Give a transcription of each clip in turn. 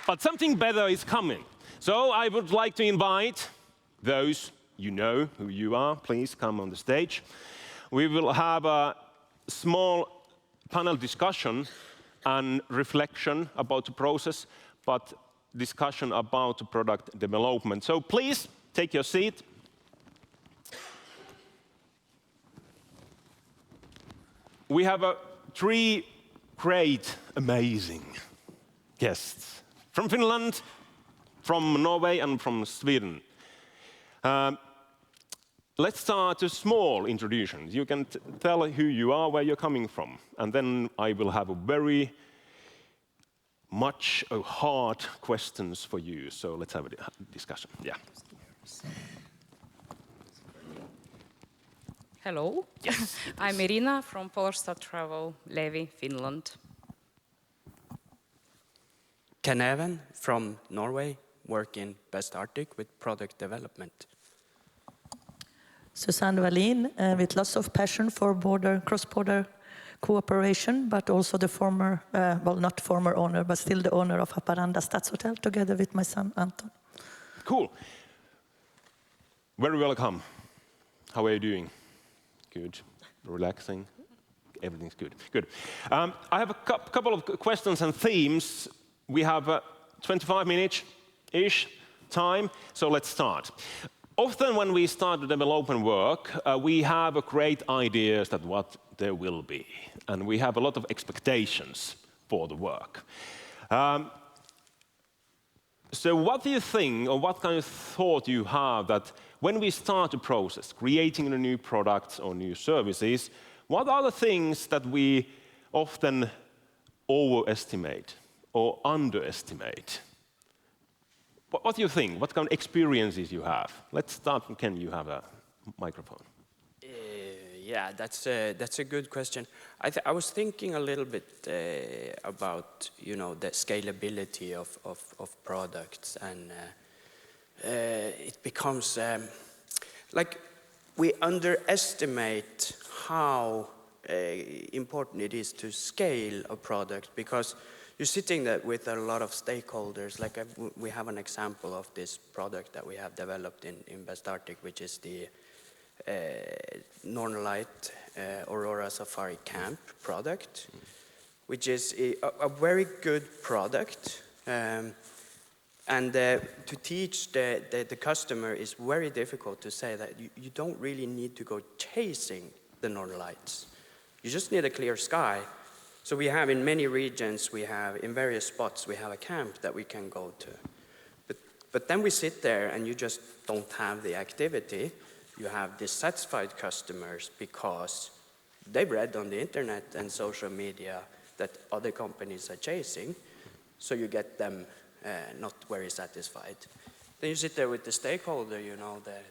But something better is coming. So I would like to invite those, you know who you are, please come on the stage. We will have a small panel discussion and reflection about the process, but discussion about the product development. So please take your seat. We have three great, amazing guests from Finland, from Norway, and from Sweden. Let's start a small introduction. You can tell who you are, where you're coming from, and then I will have a very much hard questions for you. So let's have a discussion. Yeah. Hello. Yes. I'm Irina from Polska Travel, Levi, Finland. Ken Even from Norway, work in West Arctic with product development. Susanne Wallin, with lots of passion for cross-border cooperation, but also the former, well, not former owner, but still the owner of Haparanda Stadshotel, together with my son Anton. Cool. Very welcome. How are you doing? Good. Relaxing. Everything's good. Good. I have a couple of questions and themes. We have 25 minutes-ish time, so let's start. Often when we start the development work, we have great ideas that what there will be, and we have a lot of expectations for the work. So what do you think, or what kind of thought you have that when we start a process, creating a new products or new services, what are the things that we often overestimate or underestimate? What do you think? What kind of experiences you have? Let's start from Ken. You have a microphone. Yeah, that's a good question. I was thinking a little bit about the scalability of products, and it becomes like we underestimate how important it is to scale a product, because you're sitting there with a lot of stakeholders. Like we have an example of this product that we have developed in West Arctic, which is the Nordland Aurora Safari Camp product, which is a very good product. And to teach the customer is very difficult to say that you don't really need to go chasing the Northern Lights. You just need a clear sky. So we have in many regions, in various spots, we have a camp that we can go to. But then we sit there and you just don't have the activity. You have dissatisfied customers because they've read on the internet and social media that other companies are chasing. So you get them not very satisfied. Then you sit there with the stakeholder,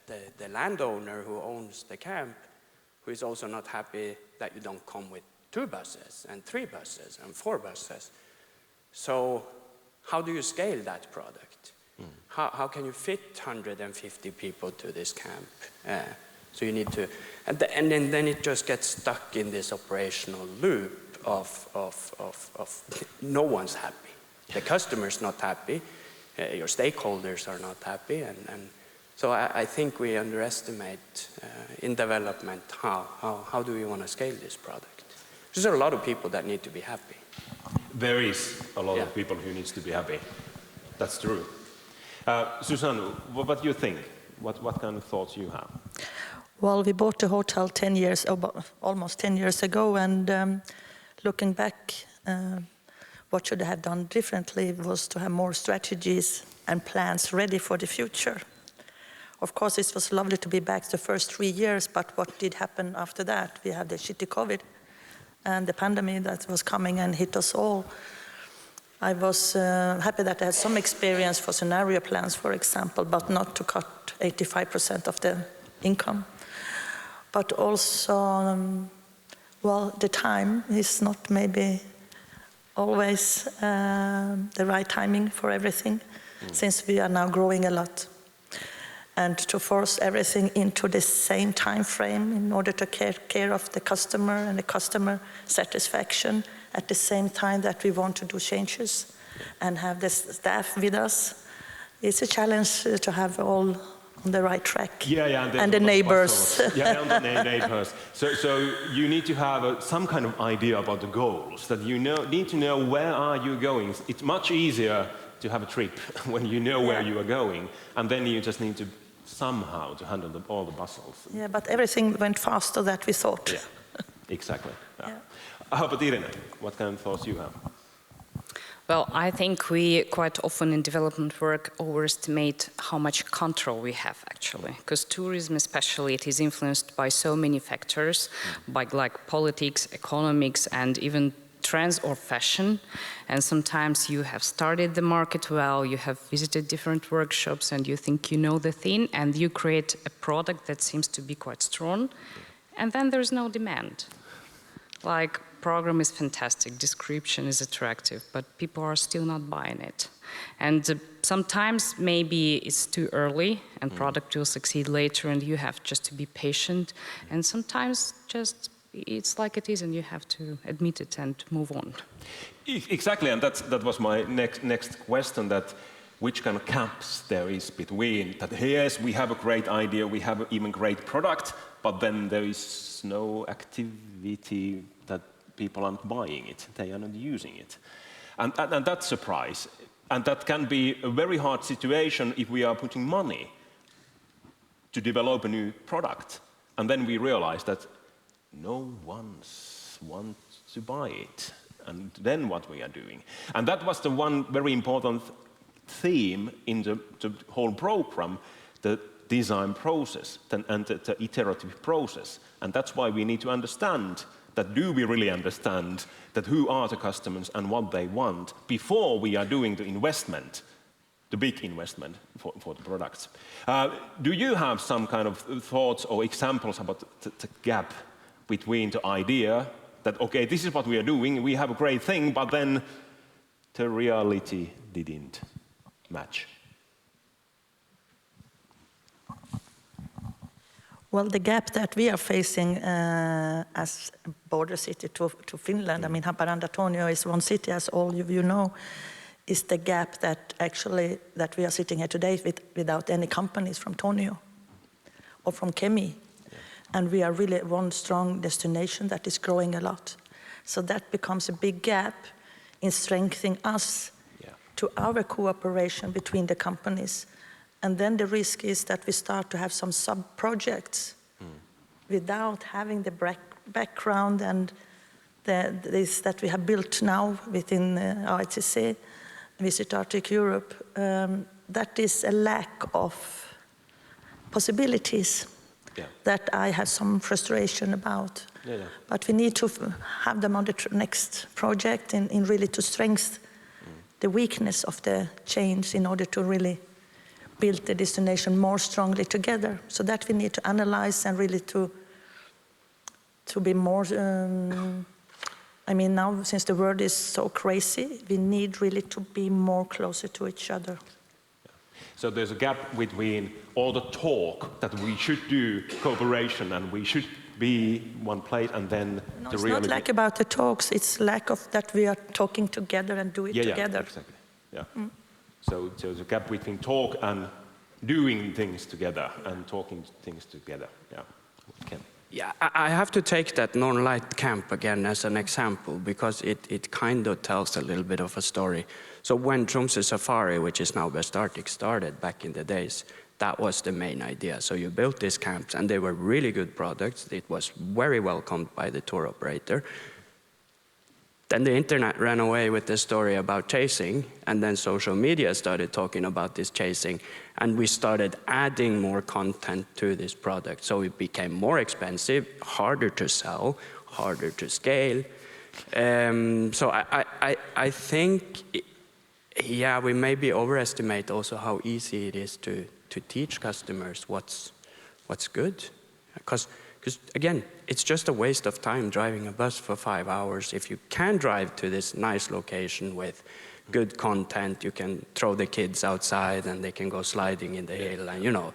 the landowner who owns the camp, who is also not happy that you don't come with 2 buses and 3 buses and 4 buses. So how do you scale that product? How can you fit 150 people to this camp? So you need to, and then it just gets stuck in this operational loop of no one's happy. The customer's not happy, your stakeholders are not happy, and so I think we underestimate in development how do we want to scale this product. There's a lot of people that need to be happy. There is a lot of people who needs to be happy. That's true. Susanne, what do you think? What kind of thoughts you have? Well, we bought the hotel almost 10 years ago, and looking back, what should I have done differently was to have more strategies and plans ready for the future. Of course, it was lovely to be back the first 3 years, but what did happen after that? We had the shitty COVID and the pandemic that was coming and hit us all. I was happy that I had some experience for scenario plans, for example, but not to cut 85% of the income. But also, well, the time is not maybe always the right timing for everything, since we are now growing a lot. And to force everything into the same time frame in order to care of the customer and the customer satisfaction at the same time that we want to do changes, and have the staff with us. It's a challenge to have all on the right track. And the neighbors. And the neighbors. So you need to have some kind of idea about the goals, that you need to know where are you going. It's much easier to have a trip when you know where you are going, and then you just need to somehow to handle all the bustles. Yeah, but everything went faster than we thought. Yeah, exactly. How about Irene? What kind of thoughts you have? Well, I think we quite often in development work overestimate how much control we have actually, because tourism especially, it is influenced by so many factors, by like politics, economics, and even trends or fashion. And sometimes you have started the market well, you have visited different workshops and you think you know the thing, and you create a product that seems to be quite strong, and then there's no demand. Like, program is fantastic, description is attractive, but people are still not buying it. And sometimes maybe it's too early and product will succeed later and you have just to be patient. And sometimes just it's like it is and you have to admit it and move on. Exactly, and that was my next question, that which kind of gaps there is between that, yes, we have a great idea, we have an even great product, but then there is no activity that people aren't buying it, they are not using it. And that's a surprise. And that can be a very hard situation if we are putting money to develop a new product. And then we realize that no one wants to buy it. And then what we are doing. And that was the one very important theme in the whole program, the design process and the iterative process. And that's why we need to understand that, do we really understand that who are the customers and what they want before we are doing the investment, the big investment for the products. Do you have some kind of thoughts or examples about the gap between the idea that, okay, this is what we are doing, we have a great thing, but then the reality didn't match? Well, the gap that we are facing as a border city to Finland, I mean, Haparanda-Tornio is one city, as all of you know, is the gap that actually that we are sitting here today without any companies from Tornio or from Kemi. And we are really one strong destination that is growing a lot. So that becomes a big gap in strengthening us to our cooperation between the companies. And then the risk is that we start to have some sub-projects without having the background and this that we have built now within AETC, Visit Arctic Europe. That is a lack of possibilities that I have some frustration about. But we need to have them on the next project in really to strengthen the weakness of the chains in order to really build the destination more strongly together. So that we need to analyze and really to be more, I mean, now since the world is so crazy, we need really to be more closer to each other. So there's a gap between all the talk that we should do cooperation and we should be one place, and then the reality. It's not like about the talks, it's lack of that we are talking together and do it together. Exactly. So there's a gap between talk and doing things together and talking things together. Yeah, I have to take that Nordland camp again as an example because it kind of tells a little bit of a story. So when Troms Safari, which is now West Arctic, started back in the days, that was the main idea. So you built these camps and they were really good products. It was very welcomed by the tour operator. Then the internet ran away with the story about chasing, and then social media started talking about this chasing, and we started adding more content to this product. So it became more expensive, harder to sell, harder to scale. So I think, we maybe overestimate also how easy it is to teach customers what's good. Because again, it's just a waste of time driving a bus for 5 hours. If you can drive to this nice location with good content, you can throw the kids outside and they can go sliding in the hill. And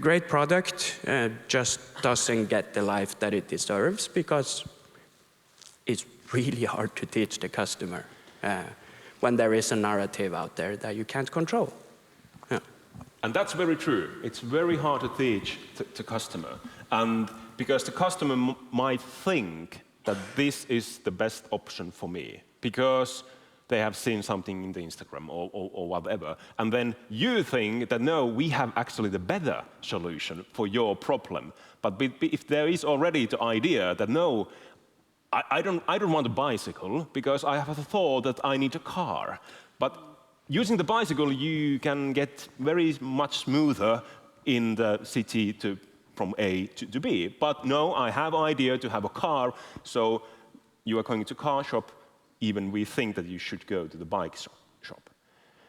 great product just doesn't get the life that it deserves because it's really hard to teach the customer. when there is a narrative out there that you can't control. Yeah. And that's very true. It's very hard to teach to customer. And because the customer might think that this is the best option for me, because they have seen something in the Instagram or whatever. And then you think that, no, we have actually the better solution for your problem. But if there is already the idea that, no, I don't want a bicycle because I have a thought that I need a car. But using the bicycle, you can get very much smoother in the city from A to B. But no, I have an idea to have a car, so you are going to car shop, even we think that you should go to the bike shop.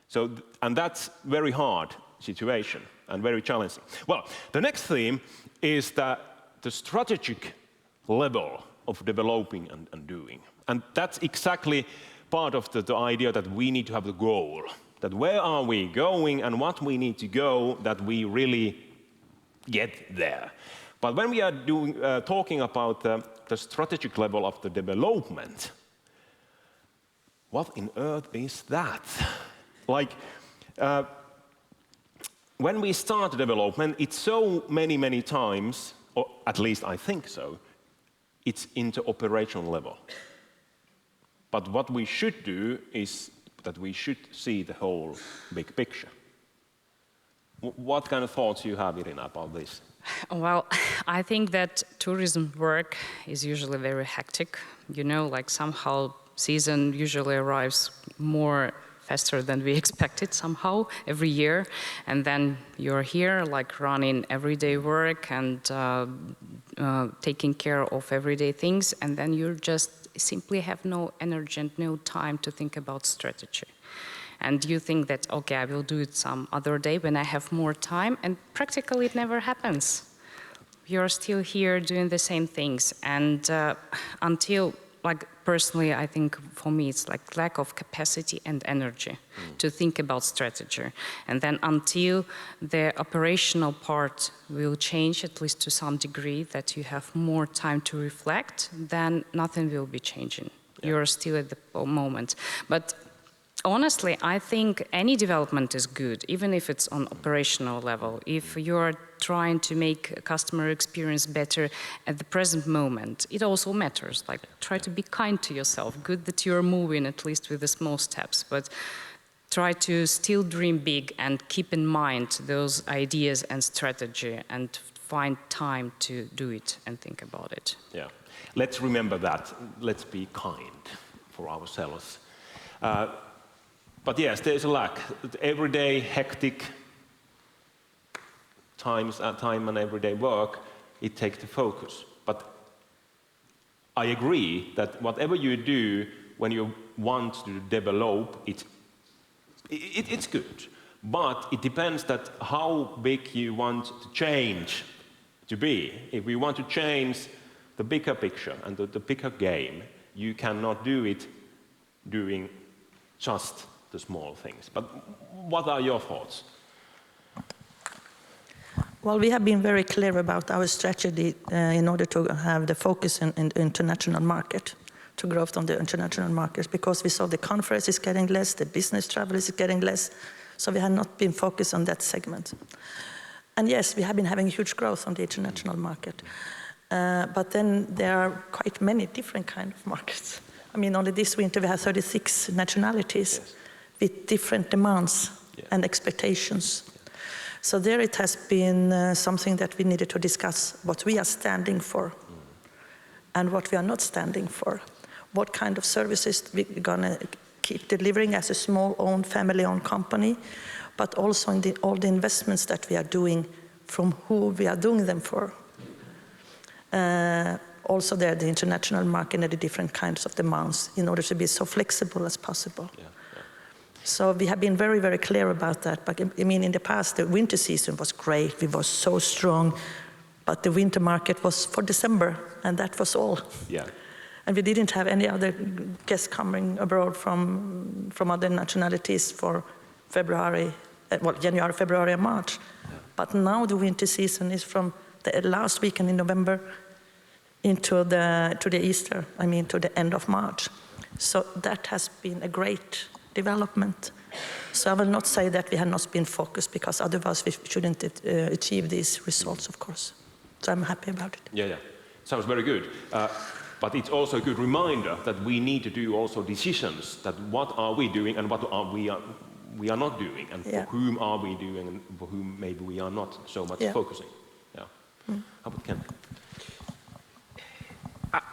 So, and that's very hard situation and very challenging. Well, the next theme is that the strategic level of developing and doing. And that's exactly part of the idea that we need to have the goal, that where are we going and what we need to go that we really get there. But when we are talking about the strategic level of the development, what in earth is that? Like, when we start development, it's so many times, or at least I think so, it's into operational level. But what we should do is that we should see the whole big picture. What kind of thoughts do you have, Irina, about this? Well, I think that tourism work is usually very hectic. You know, like somehow season usually arrives more faster than we expected somehow every year. And then you're here like running everyday work and taking care of everyday things. And then you just simply have no energy and no time to think about strategy. And you think that, okay, I will do it some other day when I have more time. And practically it never happens. You're still here doing the same things. And until, like personally, I think for me, it's like lack of capacity and energy to think about strategy. And then until the operational part will change, at least to some degree, that you have more time to reflect, then nothing will be changing. Yeah. You're still at the moment. But honestly, I think any development is good, even if it's on operational level. If you're trying to make customer experience better at the present moment, it also matters. Like, try to be kind to yourself. Good that you're moving, at least with the small steps, but try to still dream big and keep in mind those ideas and strategy and find time to do it and think about it. Yeah, let's remember that. Let's be kind for ourselves. But yes, there's a lack. Everyday hectic time and everyday work, it takes the focus. But I agree that whatever you do when you want to develop, it's good. But it depends that how big you want to change to be. If we want to change the bigger picture and the bigger game, you cannot do it doing just the small things. But what are your thoughts? Well, we have been very clear about our strategy in order to have the focus in the international market, to growth on the international markets, because we saw the conference is getting less, the business travel is getting less, so we have not been focused on that segment. And yes, we have been having huge growth on the international market, but then there are quite many different kinds of markets. I mean, only this winter we have 36 nationalities. Yes. With different demands and expectations. So there it has been something that we needed to discuss what we are standing for and what we are not standing for. What kind of services we're gonna keep delivering as a small-owned, family-owned company, but also in all the investments that we are doing from who we are doing them for. Also there, the international market and the different kinds of demands in order to be so flexible as possible. Yeah. So we have been very, very clear about that. But I mean, in the past, the winter season was great. We were so strong. But the winter market was for December, and that was all. Yeah. And we didn't have any other guests coming abroad from other nationalities for February, January, February, and March. Yeah. But now the winter season is from the last weekend in November to the Easter, I mean, to the end of March. So that has been a great development. So I will not say that we have not been focused, because otherwise we shouldn't achieve these results, of course. So I'm happy about it. Yeah. Sounds very good. But it's also a good reminder that we need to do also decisions, that what are we doing and what are we are not doing, and for whom are we doing and for whom maybe we are not so much focusing. Yeah. How about Ken?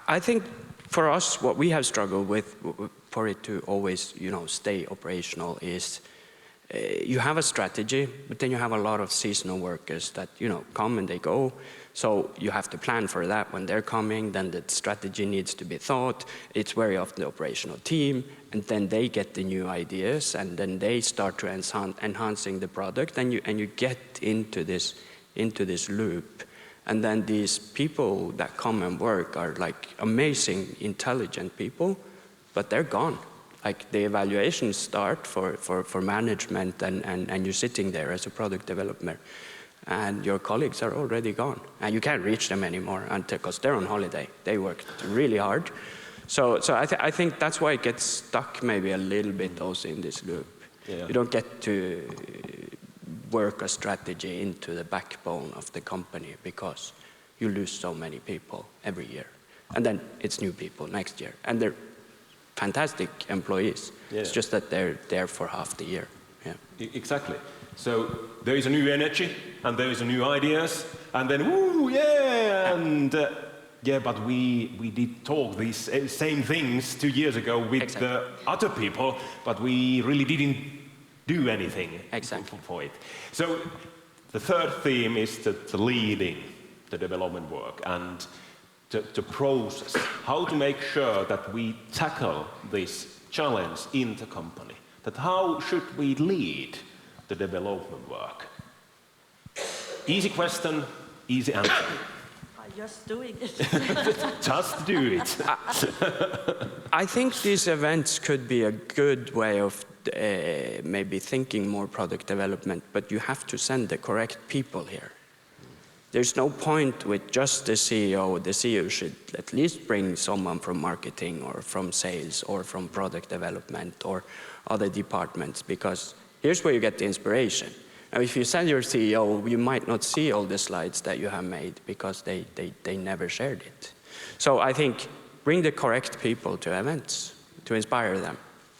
I think for us, what we have struggled with for it to always, stay operational is you have a strategy, but then you have a lot of seasonal workers that, come and they go. So you have to plan for that when they're coming, then the strategy needs to be thought. It's very often the operational team, and then they get the new ideas, and then they start to enhancing the product, and you get into this loop. And then these people that come and work are like amazing, intelligent people, but they're gone. Like the evaluations start for management, and you're sitting there as a product developer, and your colleagues are already gone. And you can't reach them anymore because they're on holiday. They worked really hard. So I think that's why it gets stuck maybe a little bit also in this loop. Yeah. You don't get to work a strategy into the backbone of the company because you lose so many people every year. And then it's new people next year. And they're fantastic employees. Yeah. It's just that they're there for half the year. Yeah. Exactly. So there is a new energy, and there is a new ideas, and then woo, yeah, and but we did talk these same things 2 years ago with the other people, but we really didn't do anything for it. So the third theme is the leading the development work and the process, how to make sure that we tackle this challenge in the company, that how should we lead the development work? Easy question, easy answer. I'm just doing it. Just do it. I think these events could be a good way of maybe thinking more product development, but you have to send the correct people here. There's no point with just the CEO. The CEO should at least bring someone from marketing or from sales or from product development or other departments, because here's where you get the inspiration. Now, if you send your CEO, you might not see all the slides that you have made because they never shared it. So I think bring the correct people to events to inspire them.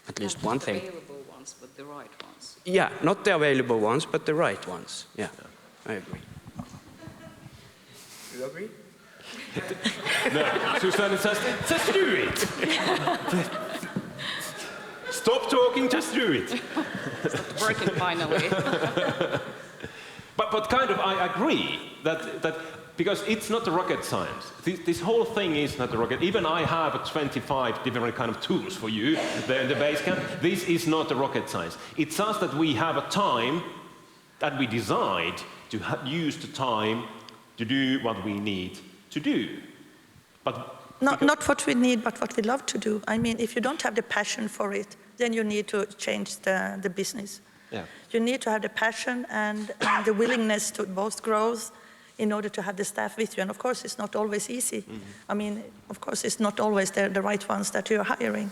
At least one thing. Not the available ones, but the right ones. Yeah, not the available ones, but the right ones. Yeah, I agree. You agree? No, Susanne says, just do it. Stop talking, just do it. It's working finally. But kind of, I agree that because it's not the rocket science. This whole thing is not the rocket. Even I have 25 different kind of tools for you there in the base camp. This is not the rocket science. It's just that we have a time that we decide to use the time to do what we need to do. But not what we need, but what we love to do. I mean, if you don't have the passion for it, then you need to change the business. Yeah. You need to have the passion and the willingness to both grow in order to have the staff with you. And of course, it's not always easy. Mm-hmm. I mean, of course, it's not always the right ones that you're hiring.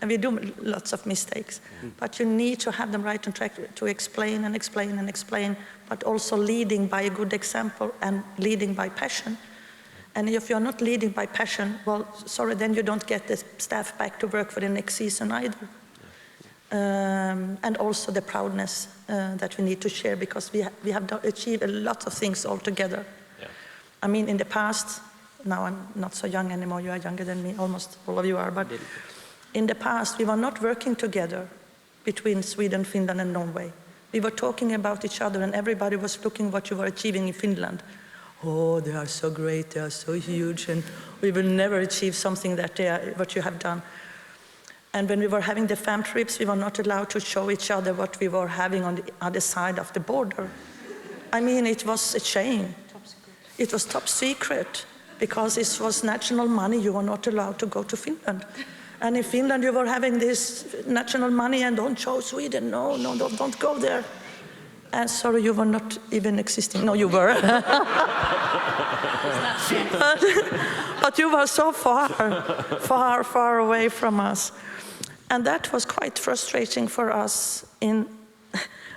And we do lots of mistakes. Mm-hmm. But you need to have them right on track to explain and explain and explain, but also leading by a good example and leading by passion. And if you're not leading by passion, well, sorry, then you don't get the staff back to work for the next season either. And also the proudness that we need to share, because we have achieved a lot of things all together. Yeah. I mean, in the past, now I'm not so young anymore, you are younger than me, almost all of you are, but in the past we were not working together between Sweden, Finland and Norway. We were talking about each other and everybody was looking what you were achieving in Finland. Oh, they are so great, they are so huge, and we will never achieve something that what you have done. And when we were having the fam trips, we were not allowed to show each other what we were having on the other side of the border. I mean, it was a shame. It was top secret, because it was national money. You were not allowed to go to Finland. And in Finland, you were having this national money and don't show Sweden. No, don't go there. And sorry, you were not even existing. No, you were. but you were so far away from us. And that was quite quite frustrating for us in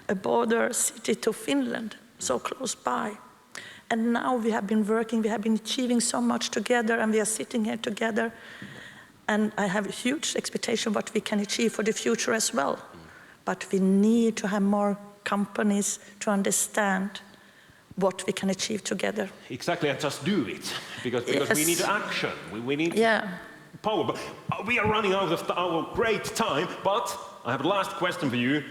a border city to Finland, so close by. And now we have been working, we have been achieving so much together, and we are sitting here together. And I have a huge expectation what we can achieve for the future as well. But we need to have more companies to understand what we can achieve together. Exactly, and just do it, because we need action. We need power. But we are running out of our great time, but I have a last question for you.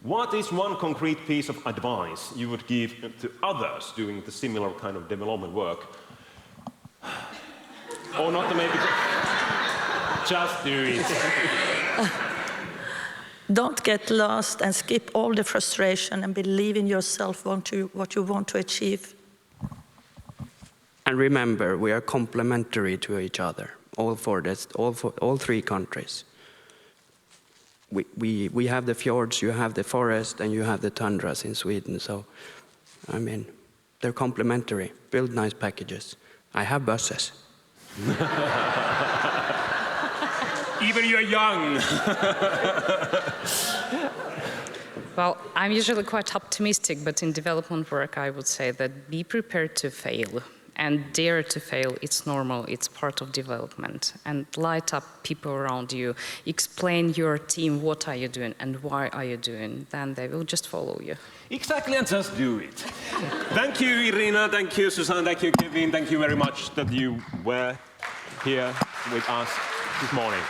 What is one concrete piece of advice you would give to others doing the similar kind of development work? Or not to maybe... Just do it. Don't get lost and skip all the frustration and believe in yourself, what you want to achieve. And remember, we are complementary to each other, all three countries. We have the fjords, you have the forest, and you have the tundras in Sweden. So, I mean, they're complementary. Build nice packages. I have buses. Even you're young. Well, I'm usually quite optimistic, but in development work, I would say that be prepared to fail and dare to fail. It's normal, it's part of development. And light up people around you. Explain your team, what are you doing and why are you doing? Then they will just follow you. Exactly, and just do it. Thank you, Irina. Thank you, Susanne. Thank you, Kevin. Thank you very much that you were here with us this morning.